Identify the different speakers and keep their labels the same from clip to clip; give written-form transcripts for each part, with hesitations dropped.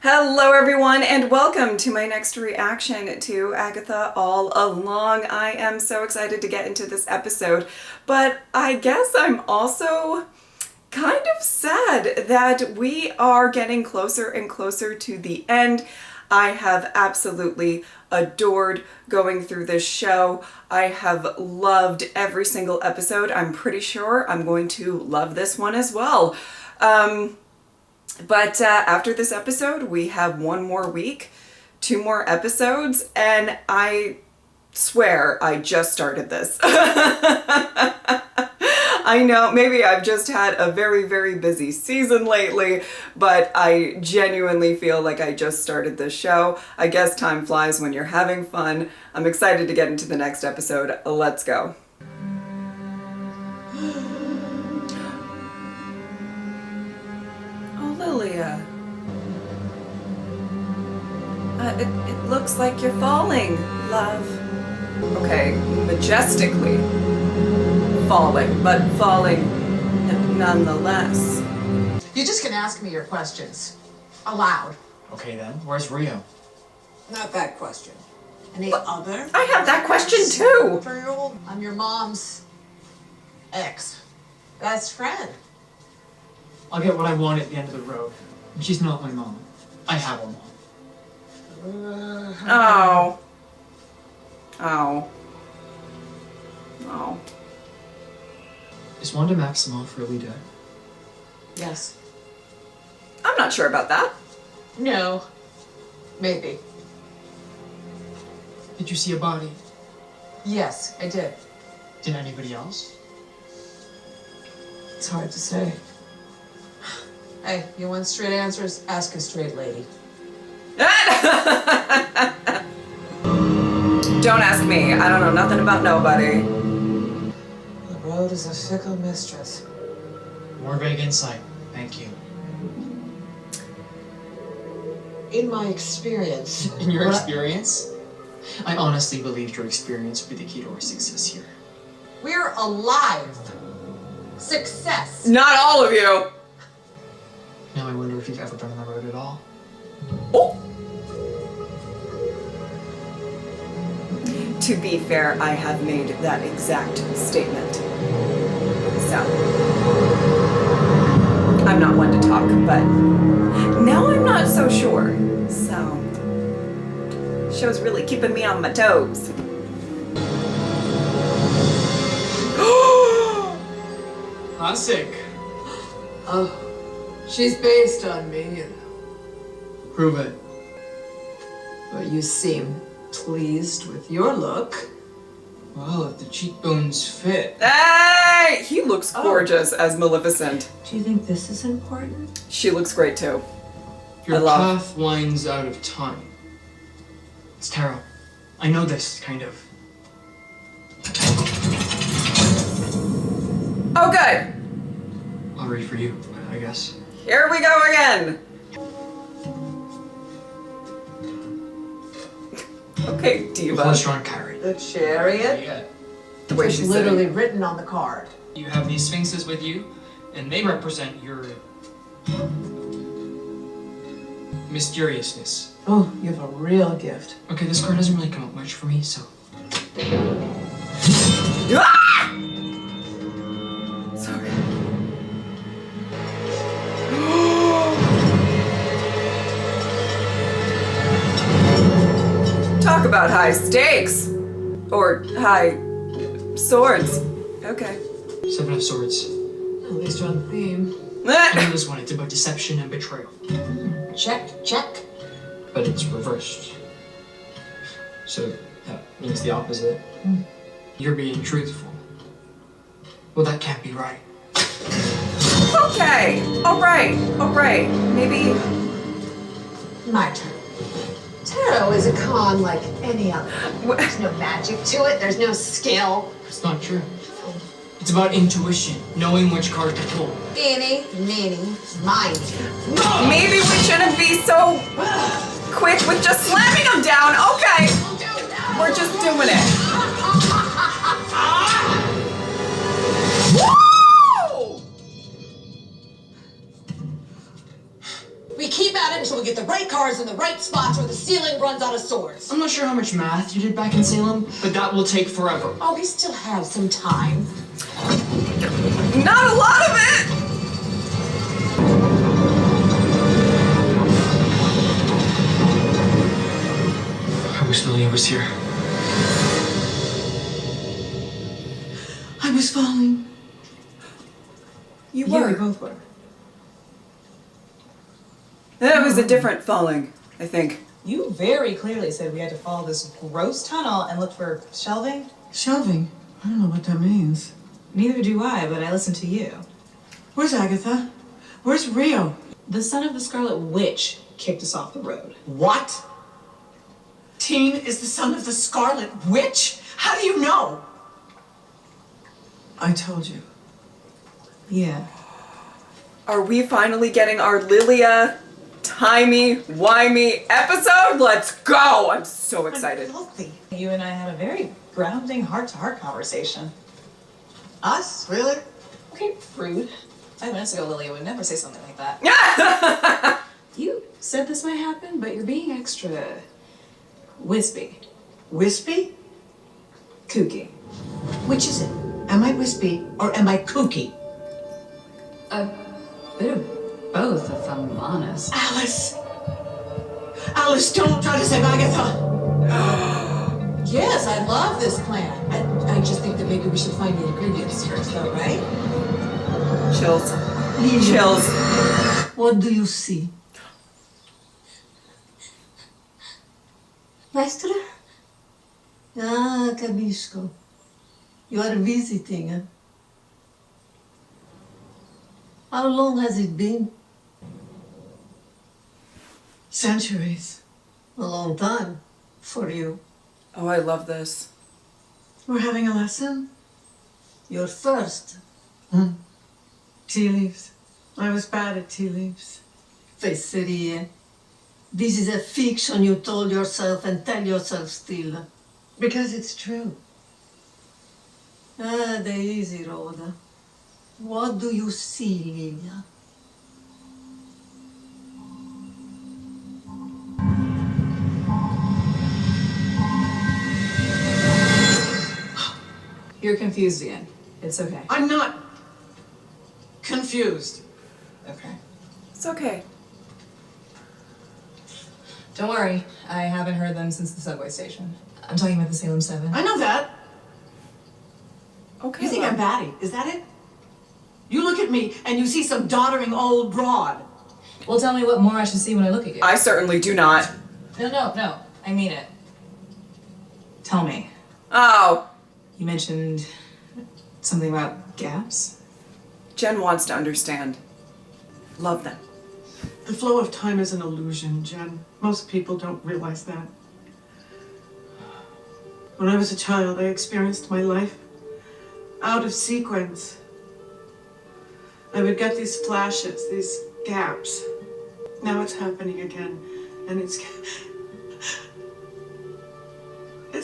Speaker 1: Hello everyone and welcome to my next reaction to Agatha All Along. I am so excited to get into this episode, but I guess I'm also kind of sad that we are getting closer and closer to the end. I have absolutely adored going through this show. I have loved every single episode. I'm pretty sure I'm going to love this one as well. But after this episode, we have one more week, 2 more episodes, and I swear I just started this. I know, maybe I've just had a very, very busy season lately, but I genuinely feel like I just started this show. I guess time flies when you're having fun. I'm excited to get into the next episode. Let's go. Lilia. It looks like you're falling, love. Okay, majestically falling, but falling nonetheless.
Speaker 2: You just can ask me your questions. Aloud.
Speaker 3: Okay then, where's Rio?
Speaker 2: Not that question. Any other?
Speaker 1: I have that question too!
Speaker 2: I'm your mom's ex. Best friend.
Speaker 3: I'll get what I want at the end of the road. And she's not my mom. I have a mom.
Speaker 1: Oh. Oh. Oh.
Speaker 3: Is Wanda Maximoff really dead?
Speaker 2: Yes.
Speaker 1: I'm not sure about that.
Speaker 2: No. Maybe.
Speaker 3: Did you see a body?
Speaker 2: Yes, I did.
Speaker 3: Did anybody else?
Speaker 2: It's hard to say. Hey, you want straight answers? Ask a straight lady.
Speaker 1: Don't ask me. I don't know nothing about nobody.
Speaker 2: The road is a fickle mistress.
Speaker 3: More vague insight. Thank you.
Speaker 2: In my experience.
Speaker 3: In your experience? I honestly believed your experience would be the key to our success here.
Speaker 2: We're alive. Success.
Speaker 1: Not all of you.
Speaker 3: Now I wonder if you've ever been on the road at all.
Speaker 1: Oh. To be fair, I have made that exact statement. So, I'm not one to talk, but now I'm not so sure. So, show's really keeping me on my toes.
Speaker 3: Classic.
Speaker 2: Oh, she's based on me, you know.
Speaker 3: Prove it.
Speaker 2: But you seem pleased with your look.
Speaker 3: Well, if the cheekbones fit.
Speaker 1: Hey! He looks gorgeous as Maleficent.
Speaker 2: Do you think this is important?
Speaker 1: She looks great too.
Speaker 3: Your
Speaker 1: I love-
Speaker 3: path winds out of time. It's tarot. I know this, kind of.
Speaker 1: Oh, good.
Speaker 3: I'll read for you, I guess.
Speaker 1: Here we go again. Okay,
Speaker 3: The
Speaker 1: diva.
Speaker 3: horse-drawn carriage.
Speaker 2: The chariot?
Speaker 3: Yeah.
Speaker 1: The way
Speaker 2: It's
Speaker 1: she's
Speaker 2: literally
Speaker 1: sitting.
Speaker 2: written on the card.
Speaker 3: You have these sphinxes with you, and they represent your mysteriousness.
Speaker 2: Oh, you have a real gift.
Speaker 3: Okay, this card doesn't really come up much for me, so.
Speaker 1: Ah! Sorry. Talk about high stakes. Or high swords. Okay.
Speaker 3: 7 of Swords.
Speaker 2: At least you're on theme.
Speaker 3: I know this one, it's about deception and betrayal.
Speaker 2: Check, check.
Speaker 3: But it's reversed. So that means the opposite. You're being truthful. Well, that can't be right.
Speaker 1: Okay. Alright. Alright. Maybe.
Speaker 2: My turn. Tarot is a con like any other. There's no magic to it. The's no skill.
Speaker 3: It's not true. It's about intuition, knowing which card to pull.
Speaker 2: Eeny, meeny, miny.
Speaker 1: Maybe we shouldn't be so quick with just slamming them down. Okay. We're just doing it. Woo!
Speaker 2: We We keep at it until we get the right cars in the right spots or the ceiling runs out of swords.
Speaker 3: I'm not sure how much math you did back in Salem, but that will take forever.
Speaker 2: Oh, we still have some time.
Speaker 1: Not a lot of it!
Speaker 3: I wish Lilia was here.
Speaker 4: I was falling.
Speaker 1: You
Speaker 4: Yeah,
Speaker 1: were.
Speaker 4: we both were.
Speaker 1: That was a different falling, I think.
Speaker 5: You very clearly said we had to follow this gross tunnel and look for shelving.
Speaker 4: Shelving? I don't know what that means.
Speaker 5: Neither do I, but I listened to you.
Speaker 4: Where's Agatha? Where's Rio?
Speaker 5: The son of the Scarlet Witch kicked us off the road.
Speaker 4: What? Teen is the son of the Scarlet Witch? How do you know? I told you.
Speaker 5: Yeah.
Speaker 1: Are we finally getting our Lilia timey-wimey episode? Let's go! I'm so excited.
Speaker 4: Filthy.
Speaker 5: You and I had a very grounding heart-to-heart conversation.
Speaker 4: Us? Really?
Speaker 5: Okay, rude. 5 minutes ago, Lilia would never say something like that. You said this might happen, but you're being extra wispy.
Speaker 4: Wispy?
Speaker 5: Kooky.
Speaker 4: Which is it? Am I wispy or am I kooky?
Speaker 5: A bit of both, if I'm honest.
Speaker 4: Alice! Alice, don't try to save Agatha!
Speaker 2: Yes, I love this plan. I just think that maybe we should find the ingredients first, though, right?
Speaker 1: Chills.
Speaker 4: Lilia,
Speaker 1: Chills.
Speaker 4: what do you see?
Speaker 6: Maestra? Ah, capisco. You are visiting, eh? How long has it been?
Speaker 4: Centuries.
Speaker 6: A long time for you.
Speaker 1: Oh, I love this.
Speaker 4: We're having a lesson?
Speaker 6: Your first.
Speaker 4: Tea leaves. I was bad at tea leaves.
Speaker 6: Fesserie. This is a fiction you told yourself and tell yourself still.
Speaker 4: Because it's true.
Speaker 6: Ah, the easy road. What do you see, Lilia?
Speaker 5: You're confused again. It's okay.
Speaker 4: I'm not confused.
Speaker 5: Okay.
Speaker 1: It's okay.
Speaker 5: Don't worry, I haven't heard them since the subway station. I'm talking about the Salem 7.
Speaker 4: I know that.
Speaker 1: Okay.
Speaker 4: You think
Speaker 1: love.
Speaker 4: I'm batty, is that it? You look at me and you see some doddering old broad.
Speaker 5: Well, tell me what more I should see when I look at you.
Speaker 1: I certainly do not.
Speaker 5: No. I mean it. Tell me.
Speaker 1: Oh.
Speaker 5: You mentioned something about gaps?
Speaker 1: Jen wants to understand. Love them.
Speaker 4: The flow of time is an illusion, Jen. Most people don't realize that. When I was a child, I experienced my life out of sequence. I would get these flashes, these gaps. Now it's happening again, and it's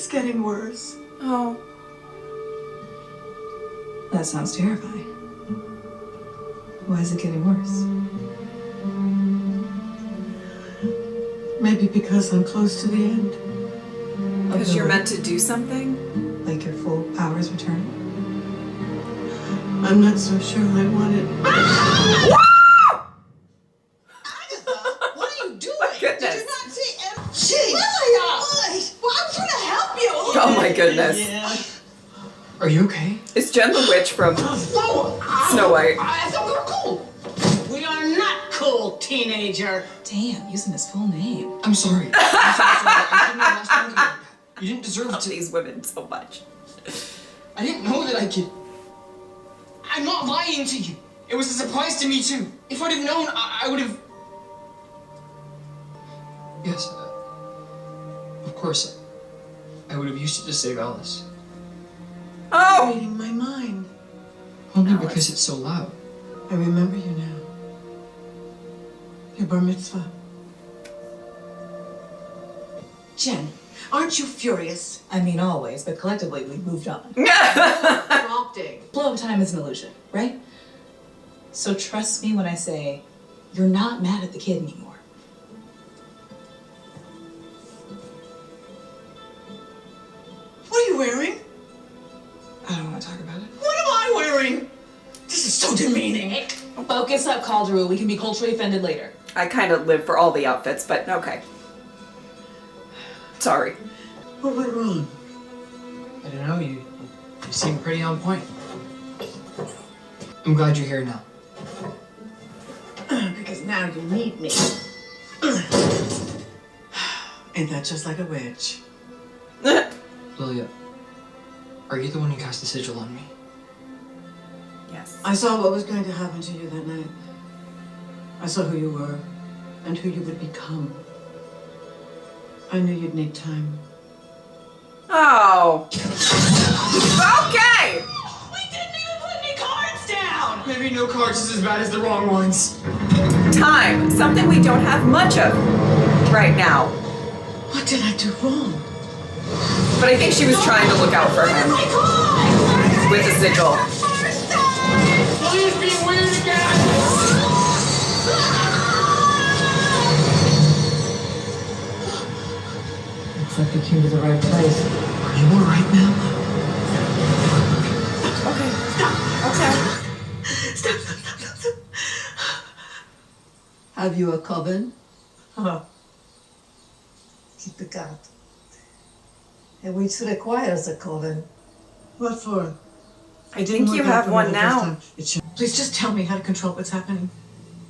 Speaker 4: getting worse.
Speaker 1: Oh.
Speaker 5: That sounds terrifying. Why is it getting worse?
Speaker 4: Maybe because I'm close to the end.
Speaker 1: Because you're meant to do something?
Speaker 5: Like your full powers returning?
Speaker 4: I'm not so sure I want it.
Speaker 2: Agatha, what are you doing?
Speaker 1: My goodness.
Speaker 2: Did you not see Lilia! Well, I'm trying to help you.
Speaker 1: Oh my goodness.
Speaker 4: Yeah.
Speaker 3: Are you okay?
Speaker 1: Is Jen the witch from Snow White?
Speaker 2: I thought we were cool.
Speaker 4: We are not cool, teenager.
Speaker 5: Damn, using his full name.
Speaker 3: I'm sorry. I shouldn't have asked anything like that. You didn't deserve
Speaker 1: Love
Speaker 3: to.
Speaker 1: these women so much.
Speaker 3: I didn't know that I could. I'm not lying to you. It was a surprise to me too. If I'd have known, I would have. Yes, of course. I would have used it to save Alice.
Speaker 1: Oh!
Speaker 4: Reading my mind.
Speaker 3: Only
Speaker 1: Alice.
Speaker 3: because it's so loud.
Speaker 4: I remember you now. Your bar mitzvah. Jen, aren't you furious?
Speaker 5: I mean, always, but collectively, we've moved on.
Speaker 2: Prompting.
Speaker 5: Flow of time is an illusion, right? So trust me when I say you're not mad at the kid anymore. get slapped Calderoo. We can be culturally offended later.
Speaker 1: I kind of live for all the outfits, but okay. Sorry.
Speaker 4: What went wrong?
Speaker 3: I don't know, you seem pretty on point. I'm glad you're here now.
Speaker 4: Because now you need me. Ain't that just like a witch?
Speaker 3: Lilia, are you the one who cast the sigil on me?
Speaker 1: Yes.
Speaker 4: I saw what was going to happen to you that night. I saw who you were and who you would become. I knew you'd need time.
Speaker 1: Oh. Okay!
Speaker 5: We didn't even put any cards down!
Speaker 3: Maybe no cards is as bad as the wrong ones.
Speaker 1: Time. Something we don't have much of right now.
Speaker 4: What did I do wrong?
Speaker 1: But I think she was trying to look out for him with the sigil.
Speaker 3: Lilia's being weird again!
Speaker 6: Looks like you came to the right place.
Speaker 3: Are you alright, ma'am?
Speaker 1: Okay. Okay.
Speaker 4: Stop.
Speaker 6: Have you a coven?
Speaker 4: Oh,
Speaker 6: Keep the cat. And which requires a coven.
Speaker 4: what for?
Speaker 1: I think you have one now.
Speaker 4: Please just tell me how to control what's happening.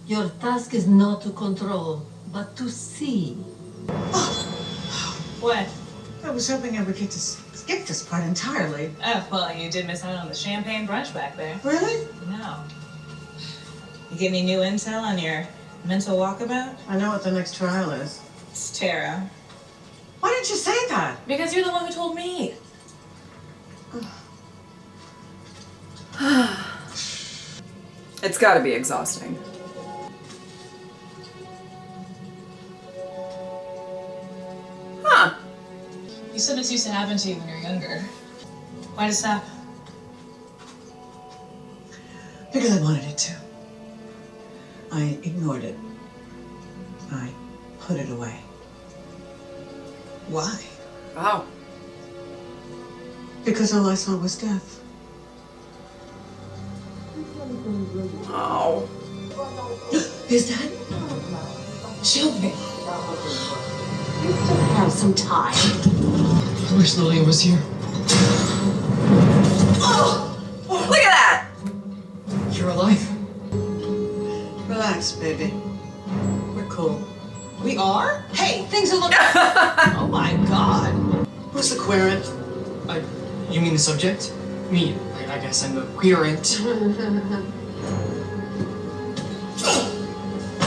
Speaker 6: Your task is not to control, but to see.
Speaker 5: What?
Speaker 4: I was hoping I would get to skip this part entirely.
Speaker 5: Oh, well, you did miss out on the champagne brunch back there.
Speaker 4: Really?
Speaker 5: No. You get any new intel on your mental walkabout?
Speaker 4: I know what the next trial is.
Speaker 5: It's Tara.
Speaker 4: Why didn't you say that?
Speaker 5: Because you're the one who told me.
Speaker 1: It's got to be exhausting. Huh.
Speaker 5: You said this used to happen to you when you were younger. Why'd it stop?
Speaker 4: Because I wanted it to. I ignored it. I put it away. Why?
Speaker 1: Wow.
Speaker 4: Because all I saw was death.
Speaker 1: Oh.
Speaker 4: Is that?
Speaker 5: Shelby.
Speaker 2: You still have some time.
Speaker 3: I wish Lilia was here.
Speaker 1: Look at that!
Speaker 3: You're alive.
Speaker 4: Relax, baby. We're cool.
Speaker 5: We are? Hey, things are looking... Oh my god.
Speaker 4: Who's the querent?
Speaker 3: You mean the subject? Me. I guess I'm the querent.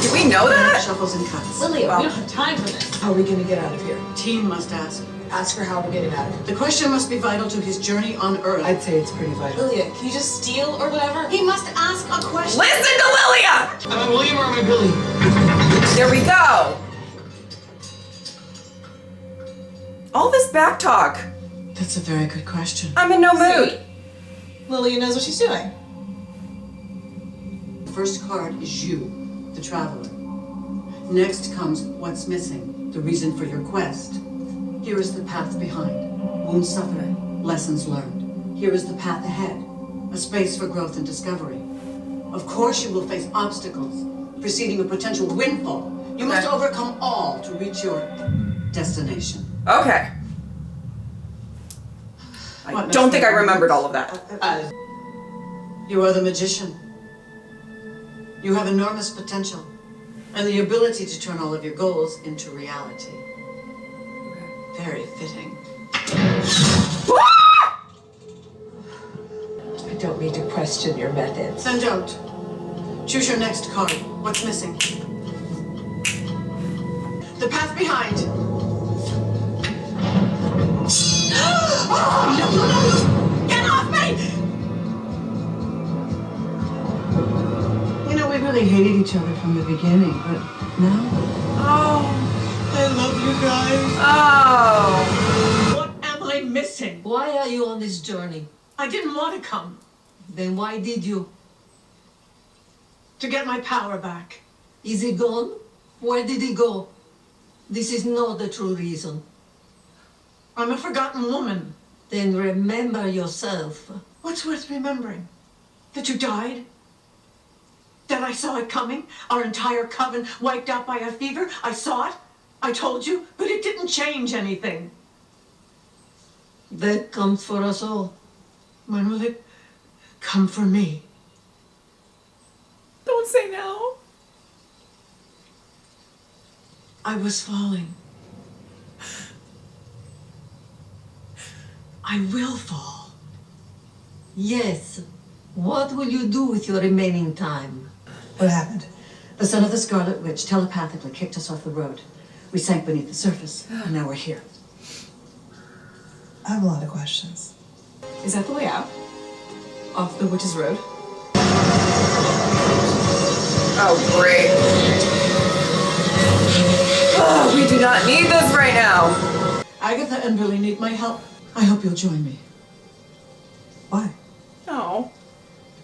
Speaker 1: Do we know that?
Speaker 4: Shuffles and cuts.
Speaker 5: Lilia, we don't have time for this.
Speaker 2: How are we gonna get out of here?
Speaker 4: Team must ask.
Speaker 2: Ask her how we're getting out of here.
Speaker 4: The question must be vital to his journey on Earth.
Speaker 2: I'd say it's pretty vital.
Speaker 5: Lilia, can you just steal or whatever?
Speaker 4: He must ask a question.
Speaker 1: Listen to Lilia!
Speaker 3: Am I William or am I Billy?
Speaker 1: There we go. All this back talk.
Speaker 4: That's a very good question.
Speaker 1: I'm in no mood.
Speaker 5: Lilia knows what she's doing.
Speaker 4: The first card is you, the traveler. Next comes what's missing, the reason for your quest. Here is the path behind, wounds suffered, lessons learned. Here is the path ahead, a space for growth and discovery. Of course you will face obstacles, preceding a potential windfall. You must overcome all to reach your destination.
Speaker 1: Okay. I don't think I remembered all of that.
Speaker 4: You are the magician. You have enormous potential and the ability to turn all of your goals into reality. Very fitting.
Speaker 2: I don't need to question your methods.
Speaker 4: Then don't. Choose your next card. What's missing? The path behind. Oh, no! Get off me! You know, we really hated each other from the beginning, but now
Speaker 1: Oh.
Speaker 4: I love you guys.
Speaker 1: Oh.
Speaker 4: What am I missing?
Speaker 6: Why are you on this journey?
Speaker 4: I didn't want to come.
Speaker 6: Then why did you?
Speaker 4: To get my power back.
Speaker 6: Is he gone? Where did he go? This is not the true reason.
Speaker 4: I'm a forgotten woman.
Speaker 6: Then remember yourself.
Speaker 4: What's worth remembering? That you died? That I saw it coming? Our entire coven wiped out by a fever? I saw it. I told you, but it didn't change anything.
Speaker 6: That comes for us all.
Speaker 4: When will it come for me?
Speaker 1: Don't say no.
Speaker 4: I was falling. I will fall.
Speaker 6: Yes. What will you do with your remaining time?
Speaker 7: What happened? The son of the Scarlet Witch telepathically kicked us off the road. We sank beneath the surface, and now we're here. I have a lot of questions.
Speaker 5: Is that the way out? Off the Witch's Road?
Speaker 1: Oh, great. Oh, we do not need this right now.
Speaker 4: Agatha and Billy need my help. I hope you'll join me.
Speaker 7: Why?
Speaker 1: Oh.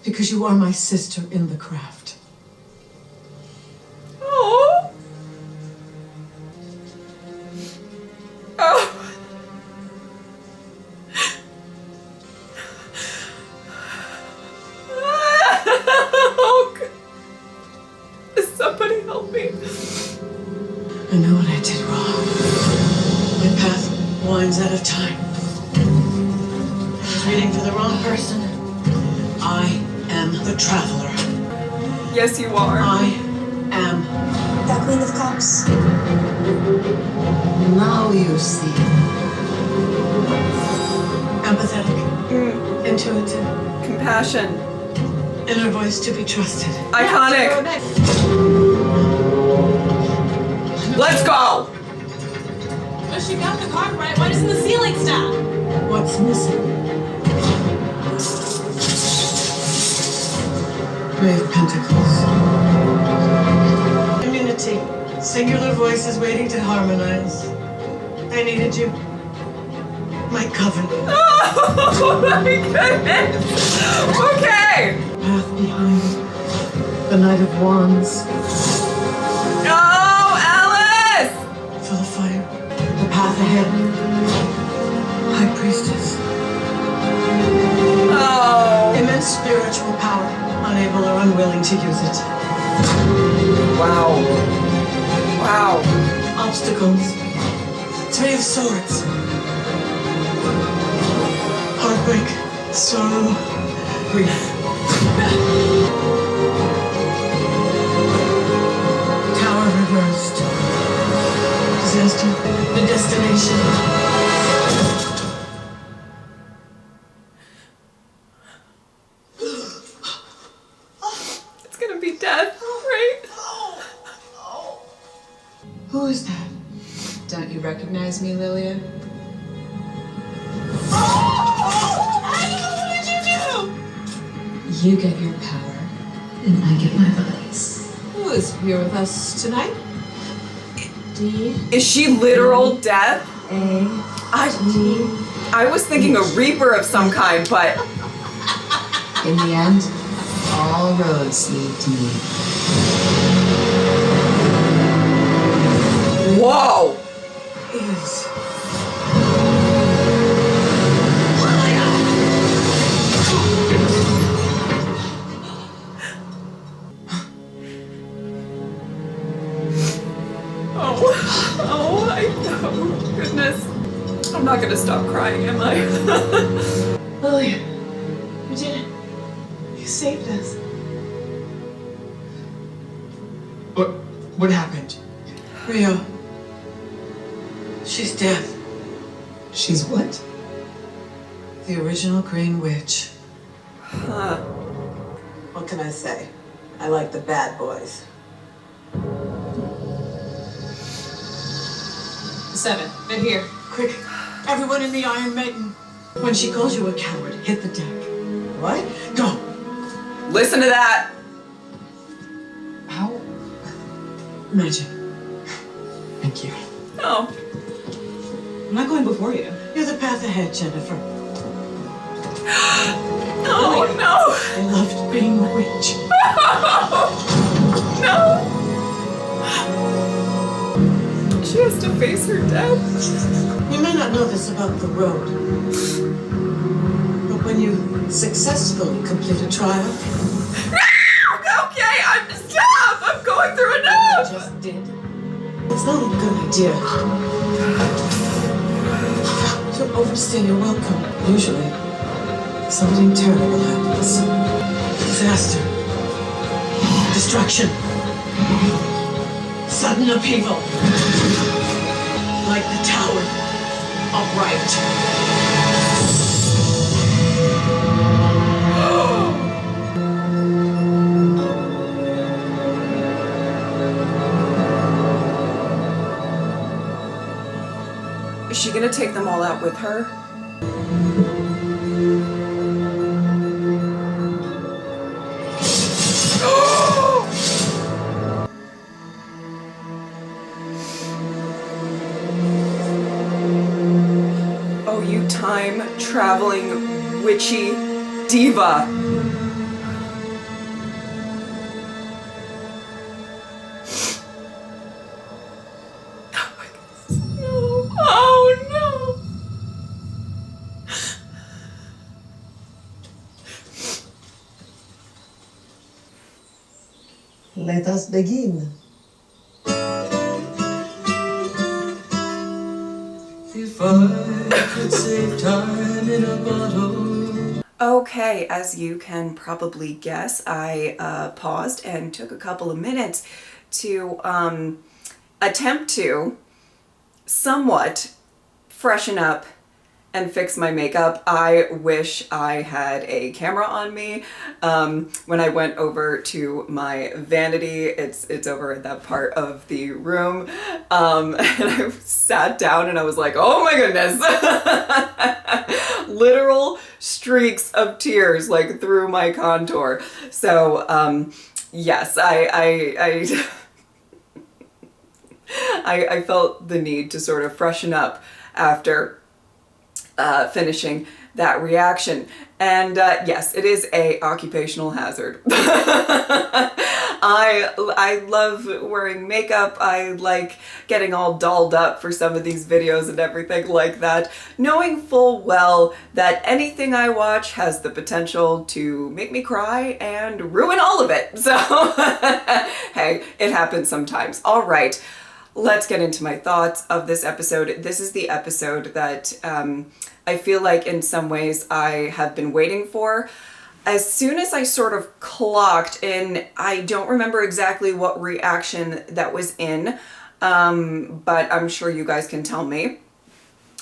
Speaker 4: Because you are my sister in the craft.
Speaker 1: Oh. Oh. Oh, God. Somebody help me.
Speaker 4: I know what I did wrong. My path winds out of time. I was reading for the wrong person. I am the traveler.
Speaker 1: Yes, you are.
Speaker 4: I am
Speaker 2: The Queen of Cups.
Speaker 6: Now you see.
Speaker 4: empathetic, intuitive,
Speaker 1: Compassion.
Speaker 4: inner voice to be trusted.
Speaker 1: Iconic. Let's go.
Speaker 5: But she got the card right. Why doesn't the ceiling stop?
Speaker 4: What's missing? Brave Pentacles. Community. Singular voices waiting to harmonize. I needed you. My coven.
Speaker 1: Oh my goodness. Okay.
Speaker 4: Path behind. The Knight of Wands.
Speaker 1: Oh, Alice.
Speaker 4: For the fire. The path ahead. High Priestess.
Speaker 1: Oh.
Speaker 4: Immense spiritual power. Unable or unwilling to use it.
Speaker 1: Wow. Wow.
Speaker 4: Obstacles. Three of Swords. Heartbreak. Sorrow. Grief. Tower reversed. Disaster. The destination.
Speaker 1: It's gonna be death, right?
Speaker 4: Who is that?
Speaker 5: Don't you recognize me, Lilia? You get your power,
Speaker 7: And I get my vibes.
Speaker 5: who is here with us tonight? D.
Speaker 1: Is she literal death?
Speaker 7: A.
Speaker 1: I was thinking a reaper of some kind, but
Speaker 5: In the end, all roads lead to me.
Speaker 1: whoa.
Speaker 4: Is.
Speaker 1: Oh, goodness. I'm not gonna stop crying, am I?
Speaker 4: Lilia, you did it. You saved us.
Speaker 3: What happened?
Speaker 4: Rio. She's dead.
Speaker 3: She's what?
Speaker 4: The original Green Witch.
Speaker 1: Huh.
Speaker 4: What can I say? I like the bad boys.
Speaker 5: 7. They're here.
Speaker 4: Quick, everyone in the Iron Maiden. When she calls you a coward, hit the deck. What? Go.
Speaker 1: Listen to that.
Speaker 3: How?
Speaker 4: Magic.
Speaker 3: Thank you.
Speaker 1: Oh.
Speaker 5: I'm not going before you.
Speaker 4: You're the path ahead, Jennifer.
Speaker 1: Oh, no.
Speaker 4: I loved being a witch.
Speaker 1: No. She has to face her death.
Speaker 4: You may not know this about the road, but when you successfully complete a trial,
Speaker 1: Okay, I'm
Speaker 4: Is that a good idea? Don't overstay your welcome. Usually, something terrible happens. Disaster. Destruction. Sudden upheaval. Like the Tower of Right.
Speaker 1: Is she gonna take them all out with her? Oh, you time-traveling witchy diva. Oh my goodness. No. Oh no.
Speaker 6: Let us begin.
Speaker 8: If I could save time in a bottle.
Speaker 1: Okay, as you can probably guess, I paused and took a couple of minutes to attempt to somewhat freshen up and fix my makeup. I wish I had a camera on me. When I went over to my vanity, it's over at that part of the room, and I sat down and I was like, oh my goodness. Literal streaks of tears like through my contour. So yes, I felt the need to sort of freshen up after finishing that reaction. And yes, it is a occupational hazard. I love wearing makeup. I like getting all dolled up for some of these videos and everything like that, knowing full well that anything I watch has the potential to make me cry and ruin all of it. So hey, it happens sometimes. All right. Let's get into my thoughts of this episode. This is the episode that I feel like in some ways I have been waiting for. As soon as I sort of clocked in, I don't remember exactly what reaction that was in, but I'm sure you guys can tell me.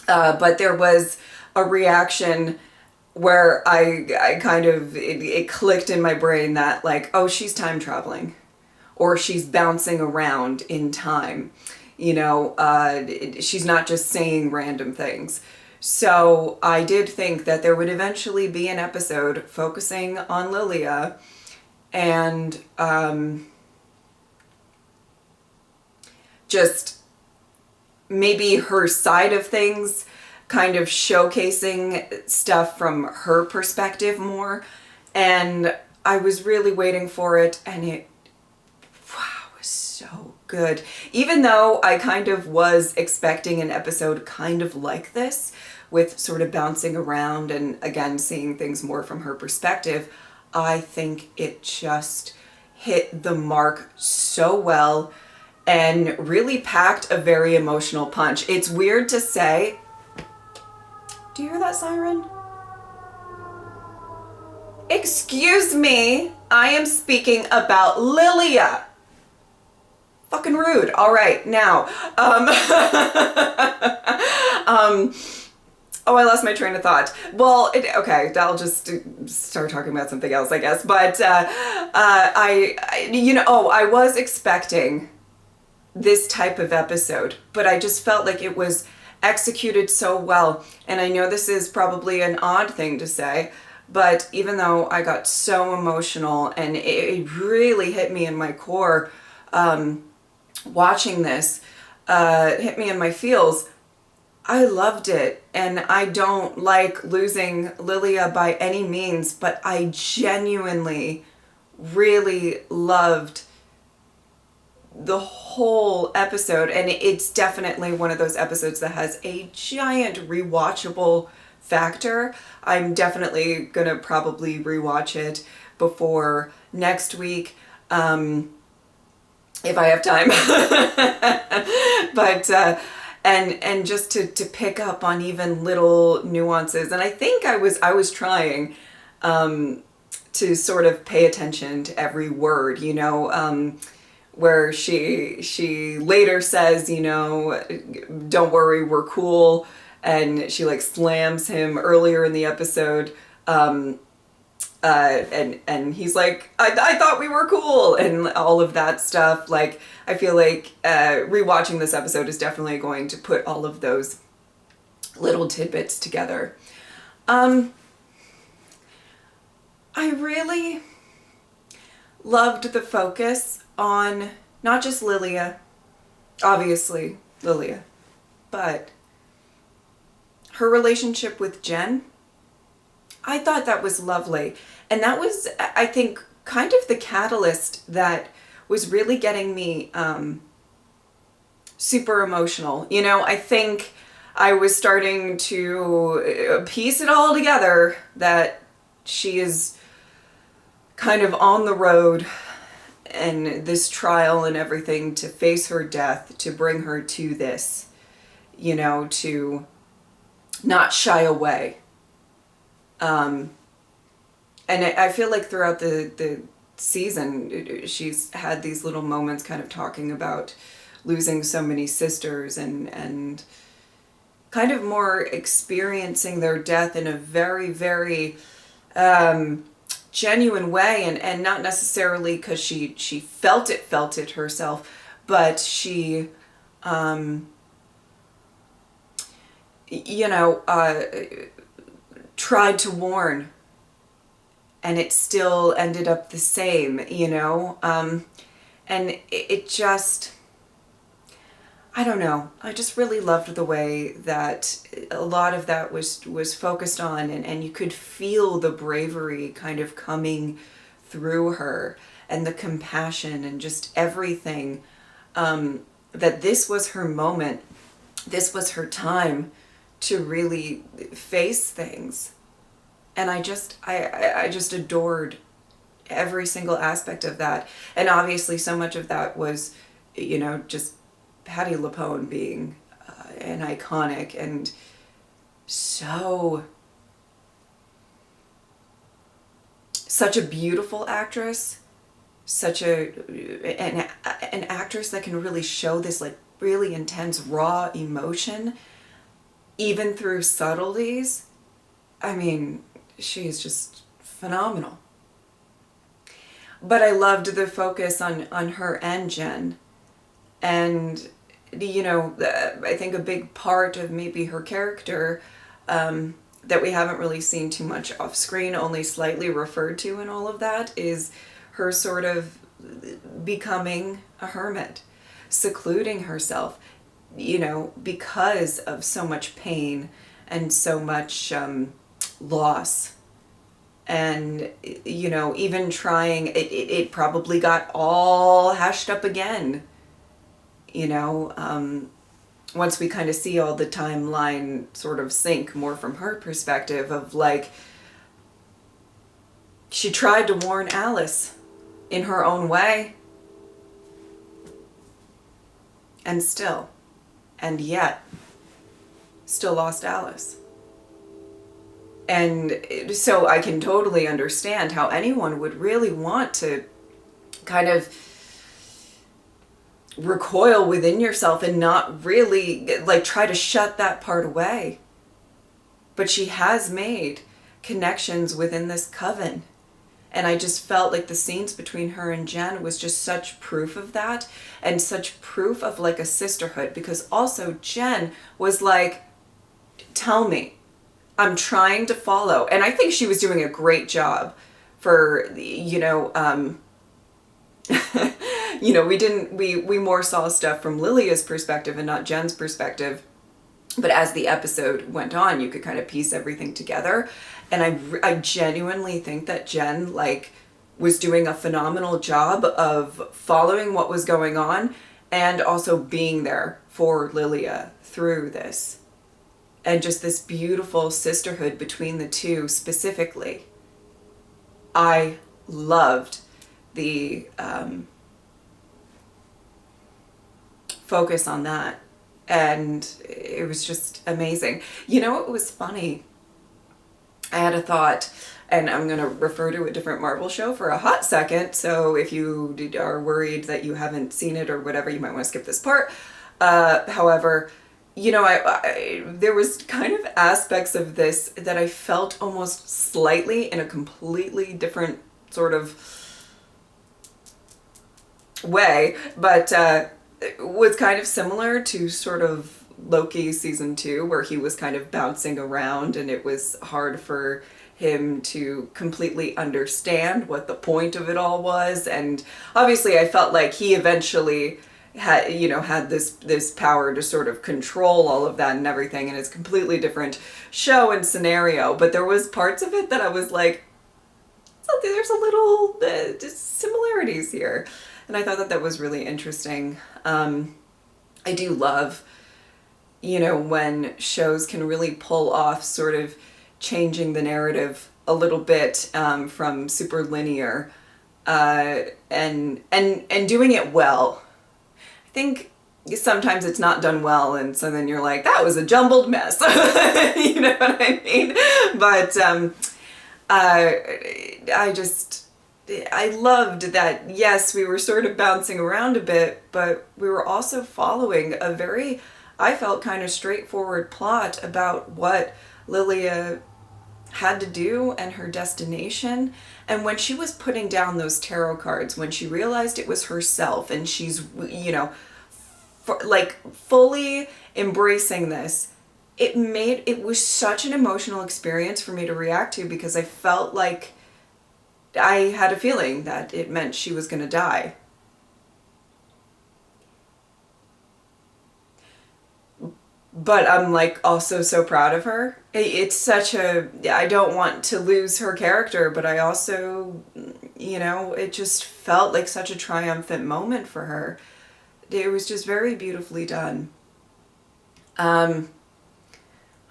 Speaker 1: But there was a reaction where I kind of, it clicked in my brain that like, oh, she's time traveling. Or she's bouncing around in time. You know, she's not just saying random things. So I did think that there would eventually be an episode focusing on Lilia and just maybe her side of things, kind of showcasing stuff from her perspective more. And I was really waiting for it, and it was so good. Even though I kind of was expecting an episode kind of like this, with sort of bouncing around and again seeing things more from her perspective, I think it just hit the mark so well and really packed a very emotional punch. It's weird to say. Do you hear that siren? Excuse me, I am speaking about Lilia. Fucking rude. All right, now. Oh, I lost my train of thought. Well, okay, I'll just start talking about something else, I guess. But I was expecting this type of episode, but I just felt like it was executed so well. And I know this is probably an odd thing to say, but even though I got so emotional and it really hit me in my core, watching this, hit me in my feels, I loved it. And I don't like losing Lilia by any means, but I genuinely really loved the whole episode. And it's definitely one of those episodes that has a giant rewatchable factor. I'm definitely gonna probably rewatch it before next week. if I have time. But and just to pick up on even little nuances, and I think I was trying to sort of pay attention to every word, you know, where she later says, you know, don't worry, we're cool, and she like slams him earlier in the episode. And he's like, I thought we were cool, and all of that stuff. Like, I feel like rewatching this episode is definitely going to put all of those little tidbits together. I really loved the focus on not just Lilia, obviously Lilia, but her relationship with Jen. I thought that was lovely. And that was, I think, kind of the catalyst that was really getting me super emotional. You know, I think I was starting to piece it all together that she is kind of on the road and this trial and everything to face her death, to bring her to this, you know, to not shy away. And I feel like throughout the season, she's had these little moments kind of talking about losing so many sisters and kind of more experiencing their death in a very, very genuine way, and not necessarily because she felt it herself, but she, you know, tried to warn, and it still ended up the same, you know, and it just, I don't know, I just really loved the way that a lot of that was focused on, and you could feel the bravery kind of coming through her, and the compassion, and just everything, that this was her moment, this was her time to really face things. And I just adored every single aspect of that. And obviously so much of that was, you know, just Patti LuPone being an iconic and such a beautiful actress, such an actress that can really show this like really intense raw emotion even through subtleties. I mean, she is just phenomenal. But I loved the focus on her and Jen. And, you know, I think a big part of maybe her character that we haven't really seen too much off screen, only slightly referred to in all of that, is her sort of becoming a hermit, secluding herself, you know, because of so much pain and so much loss. And, you know, even trying, it probably got all hashed up again, you know, once we kind of see all the timeline sort of sync more from her perspective of like, she tried to warn Alice in her own way, and yet still lost Alice. And so I can totally understand how anyone would really want to kind of recoil within yourself and not really like try to shut that part away. But she has made connections within this coven. And I just felt like the scenes between her and Jen was just such proof of that, and such proof of like a sisterhood, because also Jen was like, tell me, I'm trying to follow. And I think she was doing a great job for, you know, you know, we more saw stuff from Lilia's perspective and not Jen's perspective. But as the episode went on, you could kind of piece everything together. And I genuinely think that Jen, like, was doing a phenomenal job of following what was going on and also being there for Lilia through this. And just this beautiful sisterhood between the two specifically. I loved the focus on that. And it was just amazing. You know, it was funny. I had a thought, and I'm going to refer to a different Marvel show for a hot second. So if you are worried that you haven't seen it or whatever, you might want to skip this part. However, you know, there was kind of aspects of this that I felt almost slightly in a completely different sort of way, but was kind of similar to sort of Loki season 2, where he was kind of bouncing around and it was hard for him to completely understand what the point of it all was. And obviously I felt like he eventually had this power to sort of control all of that and everything, and it's a completely different show and scenario. But there was parts of it that I was like, there's a little similarities here. And I thought that that was really interesting. I do love, you know, when shows can really pull off sort of changing the narrative a little bit from super linear and doing it well. I think sometimes it's not done well, and so then you're like, that was a jumbled mess. You know what I mean? But I loved that, yes, we were sort of bouncing around a bit, but we were also following a very, I felt, kind of straightforward plot about what Lilia had to do and her destination. And when she was putting down those tarot cards, when she realized it was herself and she's, you know, fully embracing this, it was such an emotional experience for me to react to, because I felt like I had a feeling that it meant she was going to die. But I'm like also so proud of her. It's such a, I don't want to lose her character, but I also, you know, it just felt like such a triumphant moment for her. It was just very beautifully done. Oh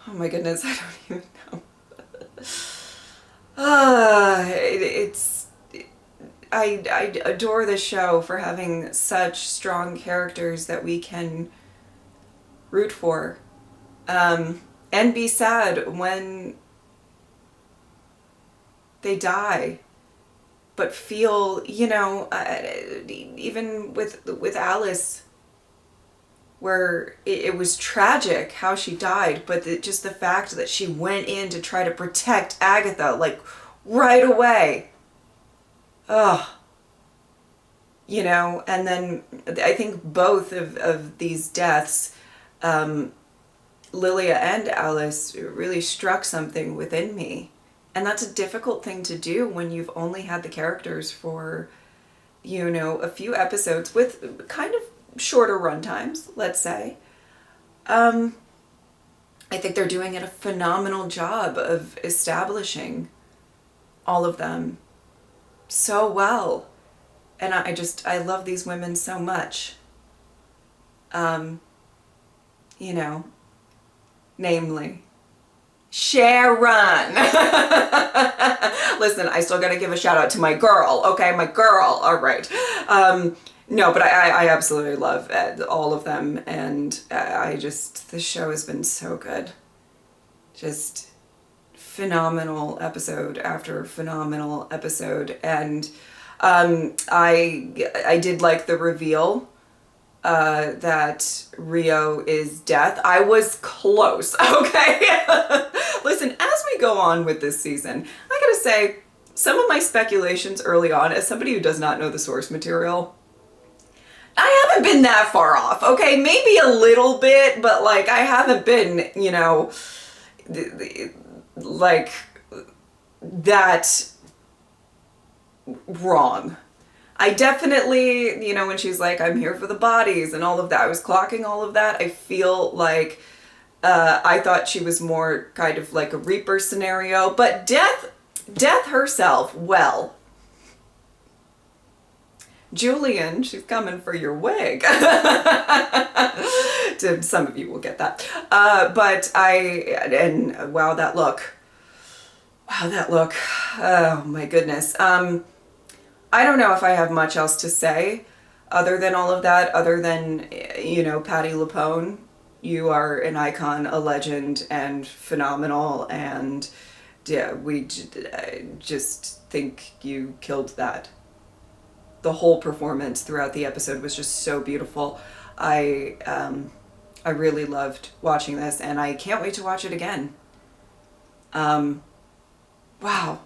Speaker 1: my goodness, I don't even know. I adore this show for having such strong characters that we can root for, and be sad when they die, but feel, you know, even with Alice, where it was tragic how she died, but just the fact that she went in to try to protect Agatha, like, right away. Ugh. You know, and then I think both of these deaths, Lilia and Alice, really struck something within me. And that's a difficult thing to do when you've only had the characters for, you know, a few episodes with kind of shorter run times, let's say. I think they're doing a phenomenal job of establishing all of them so well. And I love these women so much. You know, namely Sharon. Listen, I still gotta give a shout out to my girl, okay? My girl, all right. No, but I absolutely love all of them, and the show has been so good. Just phenomenal episode after phenomenal episode, and I did like the reveal that Rio is Death. I was close, okay? Listen, as we go on with this season, I gotta say, some of my speculations early on, as somebody who does not know the source material, I haven't been that far off, okay? Maybe a little bit, but like I haven't been, you know, like that wrong. I definitely, you know, when she's like, I'm here for the bodies and all of that, I was clocking all of that. I feel like I thought she was more kind of like a Reaper scenario, but Death herself, well, Julian, she's coming for your wig. Some of you will get that. But wow, that look. Wow, that look. Oh my goodness. I don't know if I have much else to say other than all of that, other than, you know, Patti LuPone, you are an icon, a legend, and phenomenal. And yeah, I just think you killed that. The whole performance throughout the episode was just so beautiful. I really loved watching this, and I can't wait to watch it again. Wow.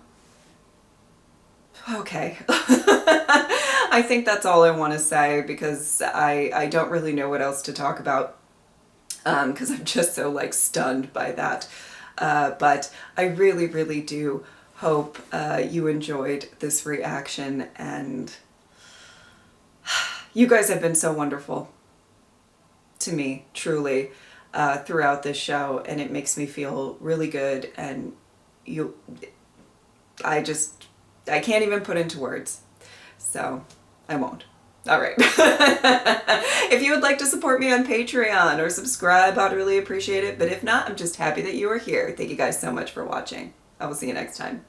Speaker 1: Okay. I think that's all I want to say, because I don't really know what else to talk about, because I'm just so like stunned by that. But I really, really do hope you enjoyed this reaction, and you guys have been so wonderful to me, truly, throughout this show, and it makes me feel really good. And I can't even put into words, so I won't. All right. If you would like to support me on Patreon or subscribe, I'd really appreciate it. But if not, I'm just happy that you are here. Thank you guys so much for watching. I will see you next time.